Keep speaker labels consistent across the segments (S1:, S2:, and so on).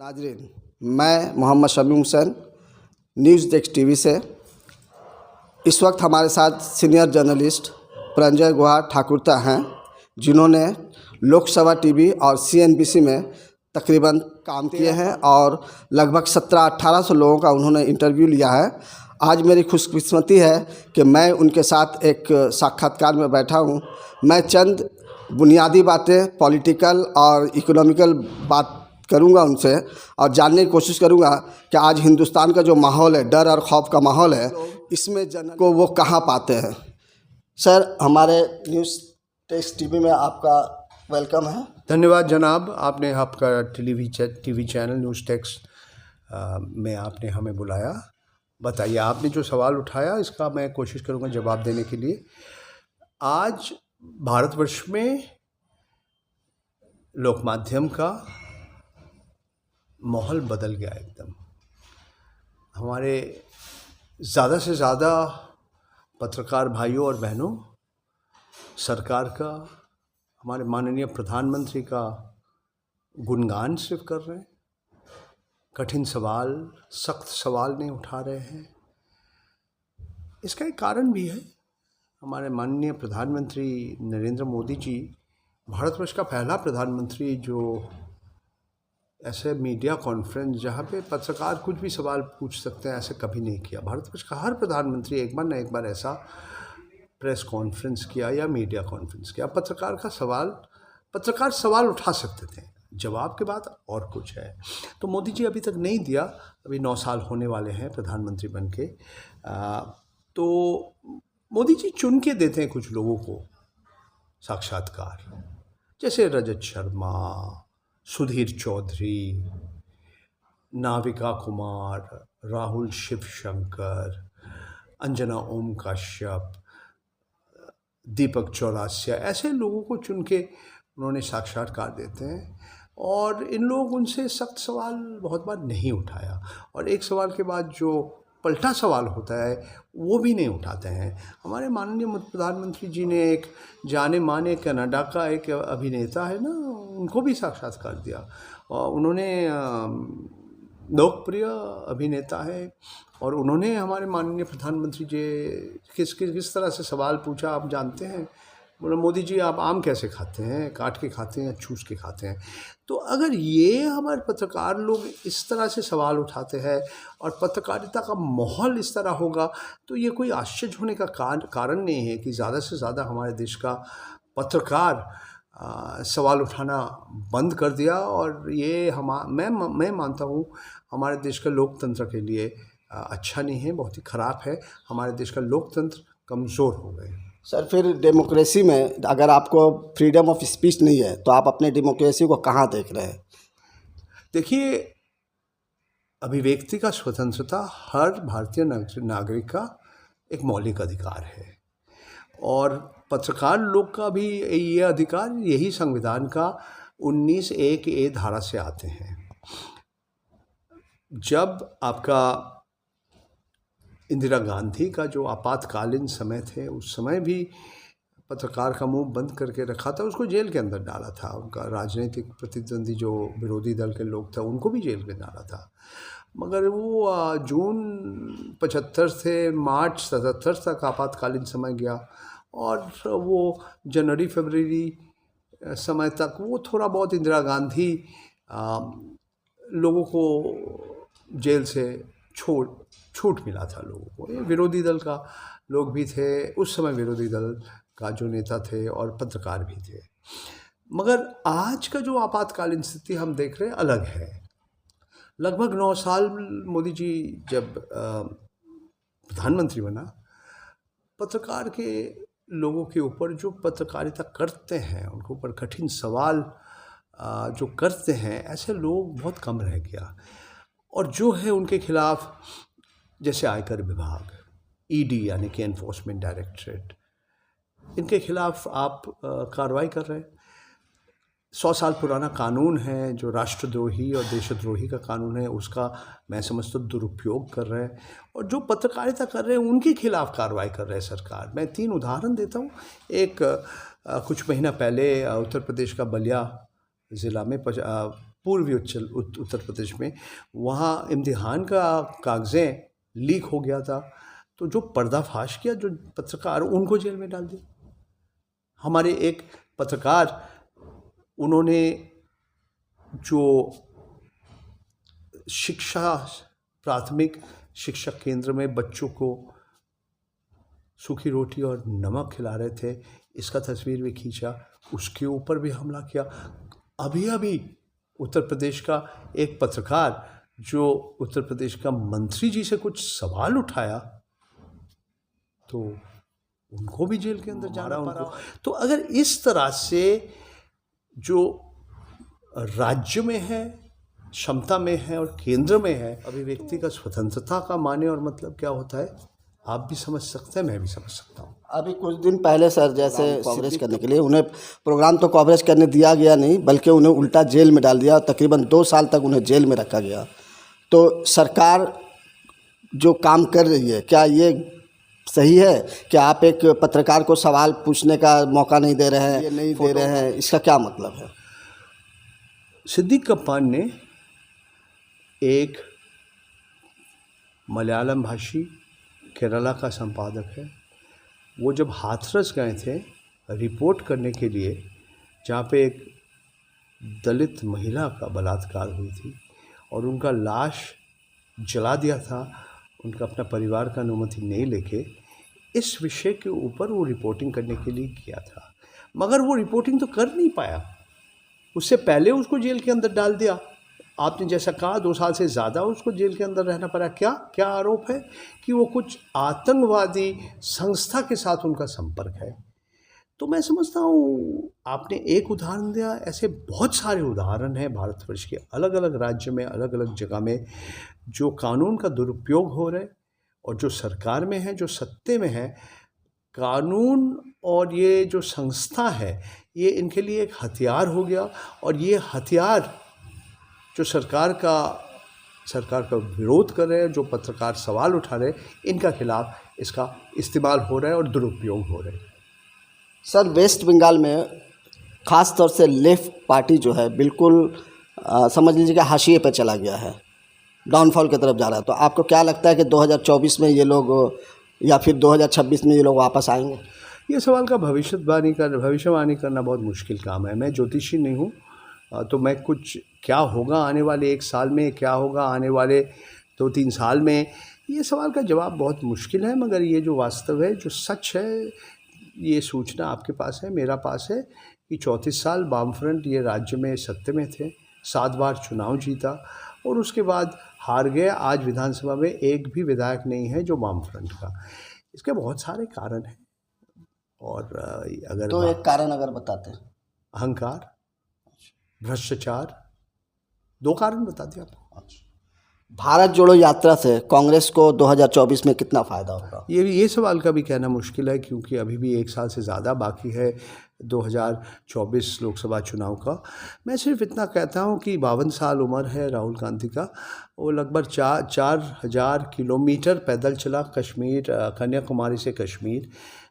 S1: नाजरीन, मैं Mohammad Shamim Hussain news desk TV से। इस वक्त हमारे साथ सीनियर जर्नलिस्ट प्रंजय गुहा ठाकुरता हैं, जिन्होंने लोकसभा टीवी और सीएनबीसी में तकरीबन काम किए हैं और लगभग 1700-1800 लोगों का उन्होंने इंटरव्यू लिया है। आज मेरी खुशकिस्मती है कि मैं उनके साथ एक साक्षात्कार में बैठा हूं। मैं चंद बुनियादी बातें पॉलिटिकल और इकोनॉमिकल बात करूंगा उनसे और जानने की कोशिश करूंगा कि आज हिंदुस्तान का जो माहौल है, डर और खौफ का माहौल है, इसमें जन को वो कहाँ पाते हैं। सर, हमारे न्यूज़ डेस्क टीवी में आपका वेलकम है।
S2: धन्यवाद जनाब, आपने आपका टीवी चैनल न्यूज़ डेस्क में आपने हमें बुलाया। बताइए, आपने जो सवाल उठाया इसका मैं कोशिश करूंगा जवाब देने के लिए। आज भारतवर्ष में लोक माध्यम का माहौल बदल गया एकदम। हमारे ज़्यादा से ज़्यादा पत्रकार भाइयों और बहनों सरकार का, हमारे माननीय प्रधानमंत्री का गुणगान सिर्फ कर रहे हैं, कठिन सवाल, सख्त सवाल नहीं उठा रहे हैं। इसका एक कारण भी है। हमारे माननीय प्रधानमंत्री नरेंद्र मोदी जी भारतवर्ष का पहला प्रधानमंत्री जो ऐसे मीडिया कॉन्फ्रेंस जहाँ पे पत्रकार कुछ भी सवाल पूछ सकते हैं, ऐसे कभी नहीं किया। भारतवर्ष का हर प्रधानमंत्री एक बार न एक बार ऐसा प्रेस कॉन्फ्रेंस किया या मीडिया कॉन्फ्रेंस किया। पत्रकार सवाल उठा सकते थे, जवाब के बाद और कुछ है। तो मोदी जी अभी तक नहीं दिया। अभी 9 साल होने वाले हैं प्रधानमंत्री बन के। तो मोदी जी चुन के देते हैं कुछ लोगों को साक्षात्कार, जैसे रजत शर्मा, सुधीर चौधरी, नाविका कुमार, राहुल शिवशंकर, अंजना ओम काश्यप, दीपक चौरासिया, ऐसे लोगों को चुन के उन्होंने साक्षात्कार देते हैं। और इन लोग उनसे सख्त सवाल बहुत बार नहीं उठाया, और एक सवाल के बाद जो पलटा सवाल होता है वो भी नहीं उठाते हैं। हमारे माननीय प्रधानमंत्री जी ने एक जाने माने कनाडा का एक अभिनेता है ना, उनको भी साक्षात्कार दिया। और उन्होंने लोकप्रिय अभिनेता है, और उन्होंने हमारे माननीय प्रधानमंत्री जी किस तरह से सवाल पूछा आप जानते हैं। बोला, मोदी जी आप आम कैसे खाते हैं, काट के खाते हैं या चूस के खाते हैं। तो अगर ये हमारे पत्रकार लोग इस तरह से सवाल उठाते हैं और पत्रकारिता का माहौल इस तरह होगा, तो ये कोई आश्चर्य होने का कारण नहीं है कि ज़्यादा से ज़्यादा हमारे देश का पत्रकार सवाल उठाना बंद कर दिया। और ये मैं मानता हूँ हमारे देश का लोकतंत्र के लिए अच्छा नहीं है, बहुत ही ख़राब है। हमारे देश का लोकतंत्र कमज़ोर हो गए।
S1: सर, फिर डेमोक्रेसी में अगर आपको फ्रीडम ऑफ स्पीच नहीं है तो आप अपने डेमोक्रेसी को कहाँ देख रहे हैं?
S2: देखिए, अभिव्यक्ति का स्वतंत्रता हर भारतीय नागरिक का एक मौलिक अधिकार है, और पत्रकार लोग का भी ये अधिकार यही संविधान का 19(1)(a) धारा से आते हैं। जब आपका इंदिरा गांधी का जो आपातकालीन समय थे, उस समय भी पत्रकार का मुंह बंद करके रखा था, उसको जेल के अंदर डाला था। उनका राजनीतिक प्रतिद्वंदी जो विरोधी दल के लोग थे उनको भी जेल में डाला था। मगर वो जून 75 से मार्च 77 तक आपातकालीन समय गया, और वो जनवरी फरवरी समय तक वो थोड़ा बहुत इंदिरा गांधी लोगों को जेल से छूट मिला था लोगों को। ये विरोधी दल का लोग भी थे उस समय, विरोधी दल का जो नेता थे और पत्रकार भी थे। मगर आज का जो आपातकालीन स्थिति हम देख रहे हैं अलग है। लगभग 9 साल मोदी जी जब प्रधानमंत्री बना, पत्रकार के लोगों के ऊपर जो पत्रकारिता करते हैं, उनके ऊपर कठिन सवाल जो करते हैं, ऐसे लोग बहुत कम रह गया। और जो है उनके खिलाफ, जैसे आयकर विभाग, ईडी यानी कि एनफोर्समेंट डायरेक्टरेट, इनके खिलाफ आप कार्रवाई कर रहे हैं। 100 साल पुराना कानून है जो राष्ट्रद्रोही और देशद्रोही का कानून है, उसका मैं समझता हूँ दुरुपयोग कर रहे हैं, और जो पत्रकारिता कर रहे हैं उनके खिलाफ कार्रवाई कर रहे हैं सरकार। मैं 3 उदाहरण देता हूँ। एक कुछ महीना पहले उत्तर प्रदेश का बलिया ज़िला में पूर्वी उत्तर प्रदेश में, वहाँ इम्तिहान का कागज़ें लीक हो गया था, तो जो पर्दाफाश किया जो पत्रकार, उनको जेल में डाल दिया। हमारे एक पत्रकार, उन्होंने जो शिक्षा प्राथमिक शिक्षा केंद्र में बच्चों को सूखी रोटी और नमक खिला रहे थे, इसका तस्वीर भी खींचा, उसके ऊपर भी हमला किया। अभी अभी उत्तर प्रदेश का एक पत्रकार जो उत्तर प्रदेश का मंत्री जी से कुछ सवाल उठाया, तो उनको भी जेल के अंदर जाना पड़ा। तो अगर इस तरह से जो राज्य में है, क्षमता में है और केंद्र में है, अभिव्यक्ति का स्वतंत्रता का माने और मतलब क्या होता है, आप भी समझ सकते हैं, मैं भी समझ सकता हूँ।
S1: अभी कुछ दिन पहले सर, जैसे कवरेज करने के लिए उन्हें प्रोग्राम तो कवरेज करने दिया गया नहीं, बल्कि उन्हें उल्टा जेल में डाल दिया। तकरीबन 2 साल तक उन्हें जेल में रखा गया। तो सरकार जो काम कर रही है, क्या ये सही है कि आप एक पत्रकार को सवाल पूछने का मौका नहीं दे रहे हैं, ये नहीं दे रहे हैं, इसका क्या मतलब है?
S2: सिद्दीक कप्पान ने एक मलयालम भाषी केरला का संपादक है, वो जब हाथरस गए थे रिपोर्ट करने के लिए, जहाँ पे एक दलित महिला का बलात्कार हुई थी और उनका लाश जला दिया था, उनका अपना परिवार का अनुमति नहीं लेके, इस विषय के ऊपर वो रिपोर्टिंग करने के लिए किया था। मगर वो रिपोर्टिंग तो कर नहीं पाया, उससे पहले उसको जेल के अंदर डाल दिया। आपने जैसा कहा 2 साल से ज़्यादा उसको जेल के अंदर रहना पड़ा। क्या आरोप है कि वो कुछ आतंकवादी संस्था के साथ उनका संपर्क है। तो मैं समझता हूँ आपने एक उदाहरण दिया, ऐसे बहुत सारे उदाहरण हैं भारतवर्ष के अलग अलग राज्य में, अलग अलग जगह में, जो कानून का दुरुपयोग हो रहे, और जो सरकार में है, जो सत्ते में है, कानून और ये जो संस्था है, ये इनके लिए एक हथियार हो गया। और ये हथियार जो सरकार का विरोध कर रहे हैं, जो पत्रकार सवाल उठा रहे हैं, इनका खिलाफ इसका इस्तेमाल हो रहा है और दुरुपयोग हो रहा है।
S1: सर, वेस्ट बंगाल में ख़ास तौर से लेफ्ट पार्टी जो है, बिल्कुल समझ लीजिए कि हाशिए पे चला गया है, डाउनफॉल की तरफ जा रहा है। तो आपको क्या लगता है कि 2024 में ये लोग या फिर 2026 में ये लोग वापस आएंगे?
S2: ये सवाल का भविष्यवाणी करना बहुत मुश्किल काम है। मैं ज्योतिषी नहीं हूँ, तो मैं कुछ क्या होगा आने वाले 1 साल में, क्या होगा आने वाले 2-3 साल में, ये सवाल का जवाब बहुत मुश्किल है। मगर ये जो वास्तव है, जो सच है, ये सूचना आपके पास है, मेरा पास है कि 34 साल वामफ्रंट ये राज्य में सत्ते में थे, 7 बार चुनाव जीता और उसके बाद हार गए। आज विधानसभा में एक भी विधायक नहीं है जो वामफ्रंट का। इसके बहुत सारे कारण हैं। और अगर
S1: तो एक कारण अगर बताते हैं।
S2: अहंकार, भ्रष्टाचार, 2 कारण बता दिया आपको।
S1: भारत जोड़ो यात्रा से कांग्रेस को 2024 में कितना फ़ायदा होगा?
S2: ये सवाल का भी कहना मुश्किल है, क्योंकि अभी भी 1 साल से ज़्यादा बाकी है 2024 लोकसभा चुनाव का। मैं सिर्फ इतना कहता हूँ कि 52 साल उम्र है राहुल गांधी का। वो लगभग 4,000 किलोमीटर पैदल चला कश्मीर, कन्याकुमारी से कश्मीर।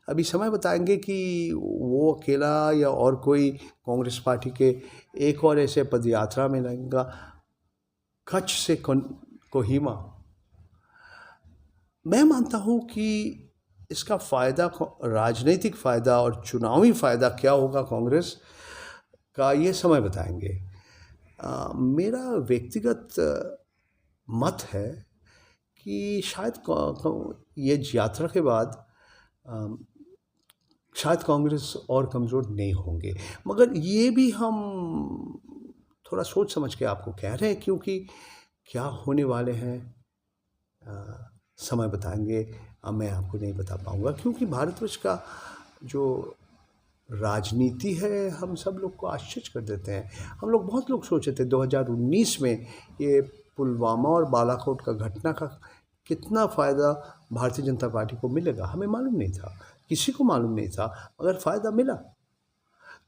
S2: अभी समय बताएंगे कि वो अकेला या और कोई कांग्रेस पार्टी के एक और ऐसे पदयात्रा में लगेगा। कच्छ से कोहिमा, मैं मानता हूँ कि इसका फ़ायदा, राजनीतिक फ़ायदा और चुनावी फ़ायदा क्या होगा कांग्रेस का, ये समय बताएंगे। मेरा व्यक्तिगत मत है कि शायद ये यात्रा के बाद शायद कांग्रेस और कमज़ोर नहीं होंगे। मगर ये भी हम थोड़ा सोच समझ के आपको कह रहे हैं, क्योंकि क्या होने वाले हैं समय बताएंगे। अब मैं आपको नहीं बता पाऊँगा, क्योंकि भारतवर्ष का जो राजनीति है, हम सब लोग को आश्चर्य कर देते हैं। हम लोग, बहुत लोग सोचे थे 2019 में ये पुलवामा और बालाकोट का घटना का कितना फ़ायदा भारतीय जनता पार्टी को मिलेगा, हमें मालूम नहीं था, किसी को मालूम नहीं था, मगर फ़ायदा मिला।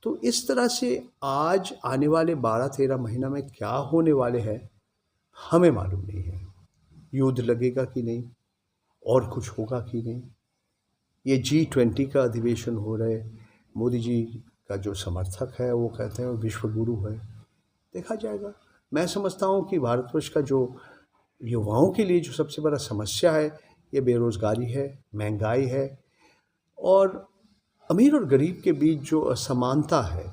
S2: तो इस तरह से आज आने वाले 12-13 महीना में क्या होने वाले हैं हमें मालूम नहीं है। युद्ध लगेगा कि नहीं, और कुछ होगा कि नहीं। ये G20 का अधिवेशन हो रहा है, मोदी जी का जो समर्थक है वो कहते हैं वो विश्व गुरु है, देखा जाएगा। मैं समझता हूँ कि भारतवर्ष का जो युवाओं के लिए जो सबसे बड़ा समस्या है, ये बेरोज़गारी है, महंगाई है और अमीर और गरीब के बीच जो असमानता है,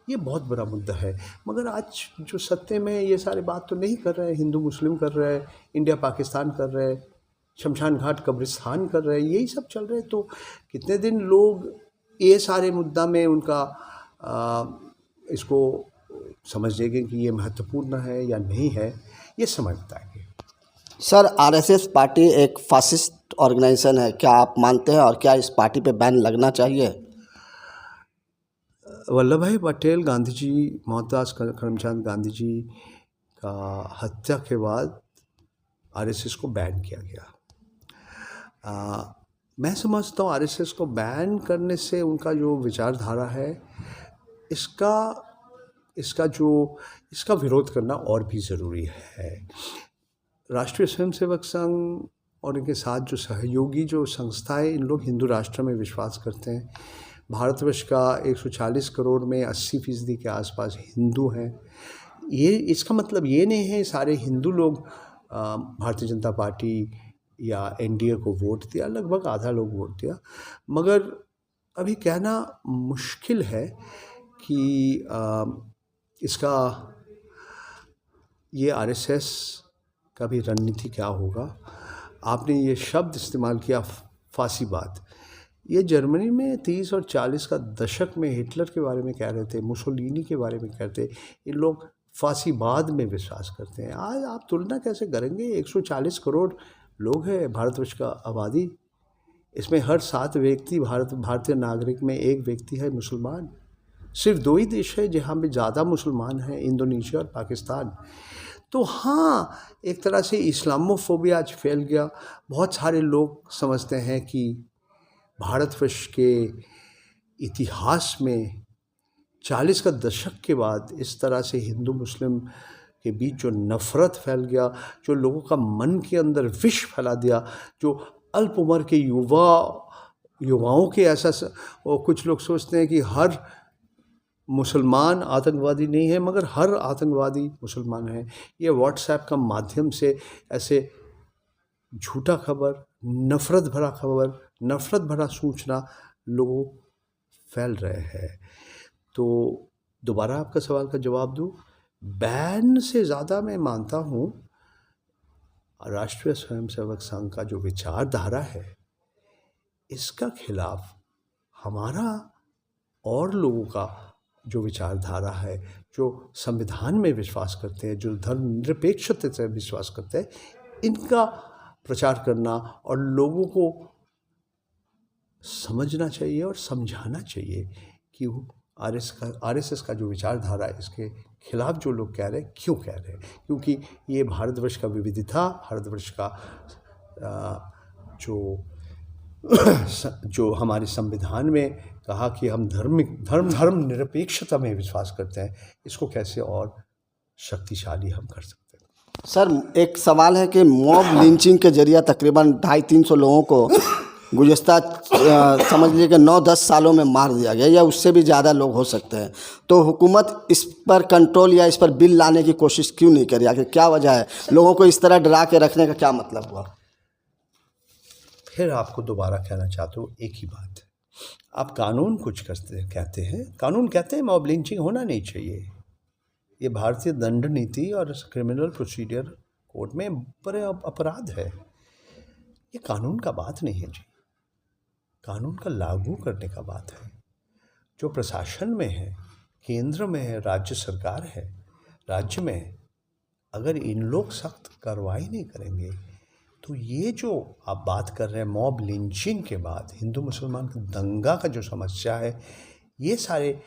S2: ये बहुत बड़ा मुद्दा है। मगर आज जो सत्ते में ये सारे बात तो नहीं कर रहे हैं, हिंदू मुस्लिम कर रहे हैं, इंडिया पाकिस्तान कर रहे हैं, शमशान घाट कब्रिस्तान कर रहे हैं, यही सब चल रहे हैं। तो कितने दिन लोग ये सारे मुद्दा में उनका इसको समझ लेंगे कि ये महत्वपूर्ण है या नहीं है, ये समझ बताएंगे।
S1: सर, आरएसएस पार्टी एक फासिस्ट ऑर्गेनाइजेशन है, क्या आप मानते हैं, और क्या इस पार्टी पे बैन लगना चाहिए?
S2: वल्लभ भाई पटेल गांधी जी, मोहनदास करमचंद गांधी जी का हत्या के बाद आरएसएस को बैन किया गया। मैं समझता हूँ आरएसएस को बैन करने से उनका जो विचारधारा है, इसका विरोध करना और भी ज़रूरी है। राष्ट्रीय स्वयंसेवक संघ और इनके साथ जो सहयोगी जो संस्थाएं, इन लोग हिंदू राष्ट्र में विश्वास करते हैं। भारतवर्ष का 140 करोड़ में 80% के आसपास हिंदू हैं। ये इसका मतलब ये नहीं है सारे हिंदू लोग भारतीय जनता पार्टी या एनडीए को वोट दिया, लगभग आधा लोग वोट दिया। मगर अभी कहना मुश्किल है कि इसका ये आरएसएस का भी रणनीति क्या होगा। आपने ये शब्द इस्तेमाल किया, फासीवाद। ये जर्मनी में 30 और 40 का दशक में हिटलर के बारे में कह रहे थे, मुसोलिनी के बारे में कहते, ये लोग फासीवाद में विश्वास करते हैं। आज आप तुलना कैसे करेंगे? 140 करोड़ लोग हैं भारतवर्ष का आबादी, इसमें हर 7 व्यक्ति भारतीय नागरिक में 1 व्यक्ति है मुसलमान। सिर्फ 2 ही देश है जहाँ पे ज़्यादा मुसलमान हैं, इंडोनेशिया और पाकिस्तान। तो हाँ, एक तरह से इस्लामोफोबिया आज फैल गया। बहुत सारे लोग समझते हैं कि भारतवर्ष के इतिहास में 40 का दशक के बाद इस तरह से हिंदू मुस्लिम के बीच जो नफ़रत फैल गया, जो लोगों का मन के अंदर विष फैला दिया, जो अल्प उम्र के युवाओं के ऐसा और कुछ लोग सोचते हैं कि हर मुसलमान आतंकवादी नहीं है, मगर हर आतंकवादी मुसलमान है। ये व्हाट्सएप का माध्यम से ऐसे झूठा खबर, नफ़रत भरा सूचना लोगों फैल रहे हैं। तो दोबारा आपका सवाल का जवाब दूँ, बैन से ज़्यादा मैं मानता हूँ राष्ट्रीय स्वयंसेवक संघ का जो विचारधारा है, इसका खिलाफ हमारा और लोगों का जो विचारधारा है, जो संविधान में विश्वास करते हैं, जो धर्मनिरपेक्षता से विश्वास करते हैं, इनका प्रचार करना और लोगों को समझना चाहिए और समझाना चाहिए कि आरएसएस का जो विचारधारा है, इसके खिलाफ जो लोग कह रहे हैं, क्यों कह रहे हैं। क्योंकि ये भारतवर्ष का विविधता, भारतवर्ष का जो हमारे संविधान में कहा कि हम धर्म निरपेक्षता में विश्वास करते हैं, इसको कैसे और शक्तिशाली हम कर सकते हैं।
S1: सर, एक सवाल है कि मॉब लिंचिंग के जरिए तकरीबन 250-300 लोगों को गुज़िश्ता समझ लीजिए कि 9-10 सालों में मार दिया गया, या उससे भी ज़्यादा लोग हो सकते हैं। तो हुकूमत इस पर कंट्रोल या इस पर बिल लाने की कोशिश क्यों नहीं करी? आखिर क्या वजह है? लोगों को इस तरह डरा के रखने का क्या मतलब हुआ?
S2: फिर आपको दोबारा कहना चाहता हूँ एक ही बात, आप कानून कुछ कहते हैं, कानून कहते हैं मॉब लिंचिंग होना नहीं चाहिए। ये भारतीय दंड नीति और क्रिमिनल प्रोसीजर कोड में बड़े अपराध है। ये कानून का बात नहीं है जी, कानून का लागू करने का बात है। जो प्रशासन में है, केंद्र में है, राज्य सरकार है, राज्य में है, अगर इन लोग सख्त कार्रवाई नहीं करेंगे तो ये जो आप बात कर रहे हैं मॉब लिंचिंग के बाद हिंदू मुसलमान दंगा का जो समस्या है, ये सारे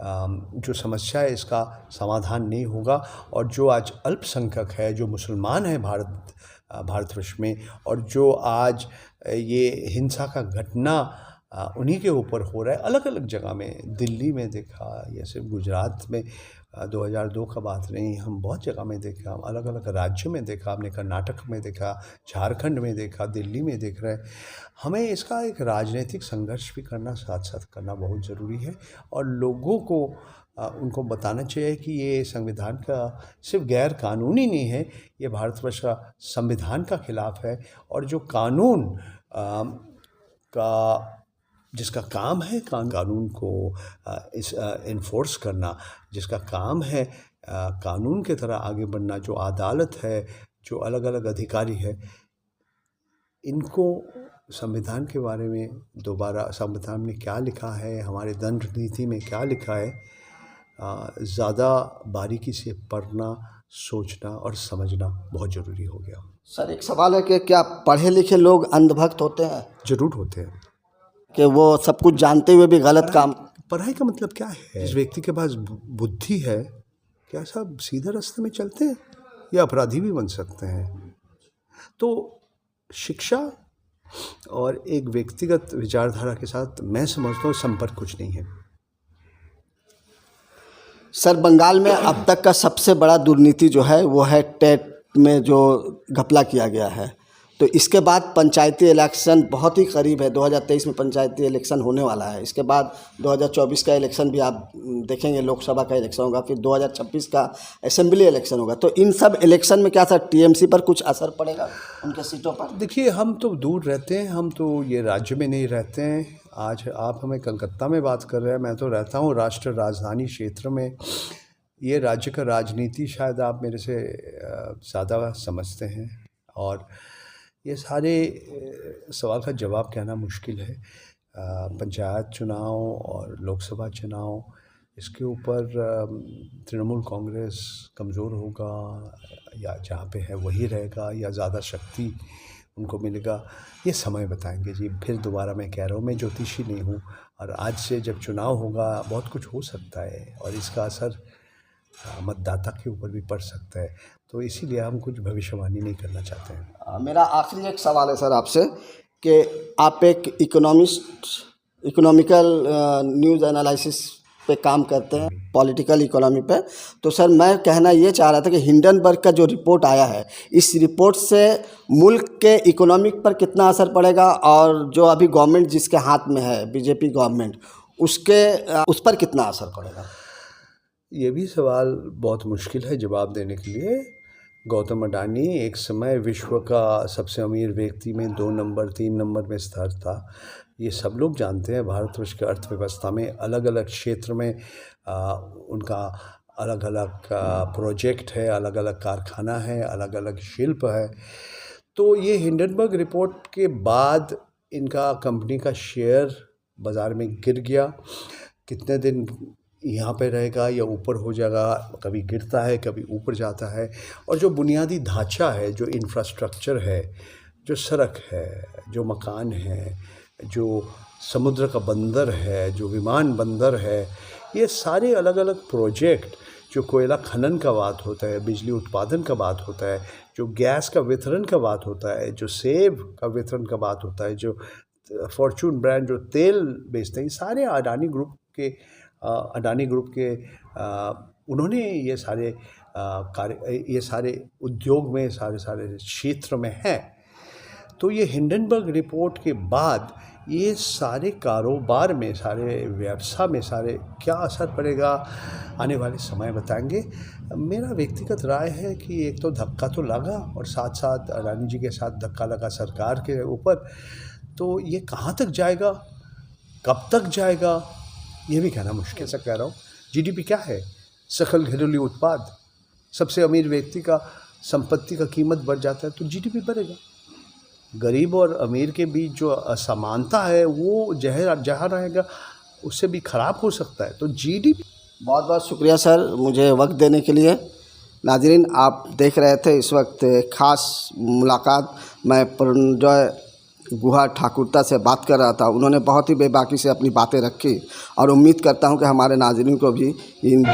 S2: जो समस्या है, इसका समाधान नहीं होगा। और जो आज अल्पसंख्यक है, जो मुसलमान है भारतवर्ष में, और जो आज ये हिंसा का घटना उन्हीं के ऊपर हो रहा है, अलग अलग जगह में, दिल्ली में देखा, या सिर्फ गुजरात में 2002 का बात नहीं, हम बहुत जगह में देखा, अलग अलग राज्यों में देखा, हमने कर्नाटक में देखा, झारखंड में देखा, दिल्ली में देख रहे हैं। हमें इसका एक राजनीतिक संघर्ष भी करना, साथ साथ करना बहुत ज़रूरी है। और लोगों को उनको बताना चाहिए कि ये संविधान का सिर्फ गैर कानूनी नहीं है, ये भारतवर्ष का संविधान का खिलाफ है। और जो कानून का जिसका काम है कानून को इन्फोर्स करना, जिसका काम है कानून की तरह आगे बढ़ना, जो अदालत है, जो अलग अलग अधिकारी है, इनको संविधान के बारे में दोबारा संविधान में क्या लिखा है, हमारे दंड नीति में क्या लिखा है, ज़्यादा बारीकी से पढ़ना, सोचना और समझना बहुत ज़रूरी हो गया।
S1: सर एक सवाल है कि क्या पढ़े लिखे लोग अंधभक्त होते हैं?
S2: ज़रूर होते हैं
S1: कि वो सब कुछ जानते हुए भी गलत काम।
S2: पढ़ाई का मतलब क्या है? जिस व्यक्ति के पास बुद्धि है, क्या सब सीधे रास्ते में चलते हैं या अपराधी भी बन सकते हैं? तो शिक्षा और एक व्यक्तिगत विचारधारा के साथ मैं समझता हूँ संपर्क कुछ नहीं है।
S1: सर बंगाल में अब तक का सबसे बड़ा दुर्नीति जो है वो है टेट में जो घपला किया गया है। तो इसके बाद पंचायती इलेक्शन बहुत ही करीब है, 2023 में पंचायती इलेक्शन होने वाला है। इसके बाद 2024 का इलेक्शन भी आप देखेंगे, लोकसभा का इलेक्शन होगा, फिर 2026 का असेंबली इलेक्शन होगा। तो इन सब इलेक्शन में क्या सर टीएमसी पर कुछ असर पड़ेगा, उनके सीटों पर?
S2: देखिए, हम तो दूर रहते हैं, हम तो ये राज्य में नहीं रहते हैं। आज आप हमें कलकत्ता में बात कर रहे हैं, मैं तो रहता हूँ राष्ट्र राजधानी क्षेत्र में। ये राज्य का राजनीति शायद आप मेरे से ज़्यादा समझते हैं, और ये सारे सवाल का जवाब कहना मुश्किल है। पंचायत चुनाव और लोकसभा चुनाव, इसके ऊपर तृणमूल कांग्रेस कमज़ोर होगा या जहाँ पे है वही रहेगा या ज़्यादा शक्ति उनको मिलेगा, ये समय बताएंगे जी। फिर दोबारा मैं कह रहा हूँ, मैं ज्योतिषी नहीं हूँ, और आज से जब चुनाव होगा बहुत कुछ हो सकता है और इसका असर मतदाता के ऊपर भी पड़ सकता है। तो इसीलिए हम कुछ भविष्यवाणी नहीं करना चाहते हैं।
S1: मेरा आखिरी एक सवाल है सर आपसे कि आप एक इकोनॉमिकल न्यूज़ एनालिसिस पे काम करते हैं, पॉलिटिकल इकोनॉमी पे। तो सर मैं कहना ये चाह रहा था कि हिंडनबर्ग का जो रिपोर्ट आया है, इस रिपोर्ट से मुल्क के इकोनॉमिक पर कितना असर पड़ेगा, और जो अभी गवर्नमेंट जिसके हाथ में है बीजेपी गवर्नमेंट, उस पर कितना असर पड़ेगा?
S2: ये भी सवाल बहुत मुश्किल है जवाब देने के लिए। गौतम अडानी एक समय विश्व का सबसे अमीर व्यक्ति में 2 नंबर 3 नंबर में स्थिर था। ये सब लोग जानते हैं। भारतवर्ष की अर्थव्यवस्था में अलग अलग क्षेत्र में उनका अलग अलग प्रोजेक्ट है, अलग अलग कारखाना है, अलग अलग शिल्प है। तो ये हिंडनबर्ग रिपोर्ट के बाद इनका कंपनी का शेयर बाज़ार में गिर गया। कितने दिन यहाँ पे रहेगा या ऊपर हो जाएगा, कभी गिरता है कभी ऊपर जाता है। और जो बुनियादी ढांचा है, जो इंफ्रास्ट्रक्चर है, जो सड़क है, जो मकान है, जो समुद्र का बंदर है, जो विमान बंदर है, ये सारे अलग अलग प्रोजेक्ट, जो कोयला खनन का बात होता है, बिजली उत्पादन का बात होता है, जो गैस का वितरण का बात होता है, जो सेब का वितरण का बात होता है, जो फॉर्चून ब्रांड जो तेल बेचते हैं, सारे अडानी ग्रुप के उन्होंने ये सारे कार्य, ये सारे उद्योग में सारे क्षेत्र में हैं। तो ये हिंडनबर्ग रिपोर्ट के बाद ये सारे कारोबार में, सारे व्यवसाय में, सारे क्या असर पड़ेगा आने वाले समय बताएंगे। मेरा व्यक्तिगत राय है कि एक तो धक्का तो लगा, और साथ साथ अडानी जी के साथ धक्का लगा सरकार के ऊपर। तो ये कहाँ तक जाएगा, कब तक जाएगा, ये भी कहना मुश्किल से कह रहा हूँ। जीडीपी क्या है? सकल घरेलू उत्पाद। सबसे अमीर व्यक्ति का संपत्ति का कीमत बढ़ जाता है तो जीडीपी बढ़ेगा। गरीब और अमीर के बीच जो असमानता है वो जहाँ रहेगा उससे भी ख़राब हो सकता है। तो जीडीपी।
S1: बहुत बहुत शुक्रिया सर मुझे वक्त देने के लिए। नाज़रीन, आप देख रहे थे इस वक्त ख़ास मुलाकात, मैं प्रंजय गुहा ठाकुरता से बात कर रहा था। उन्होंने बहुत ही बेबाकी से अपनी बातें रखी, और उम्मीद करता हूं कि हमारे नाज़रीन को भी इन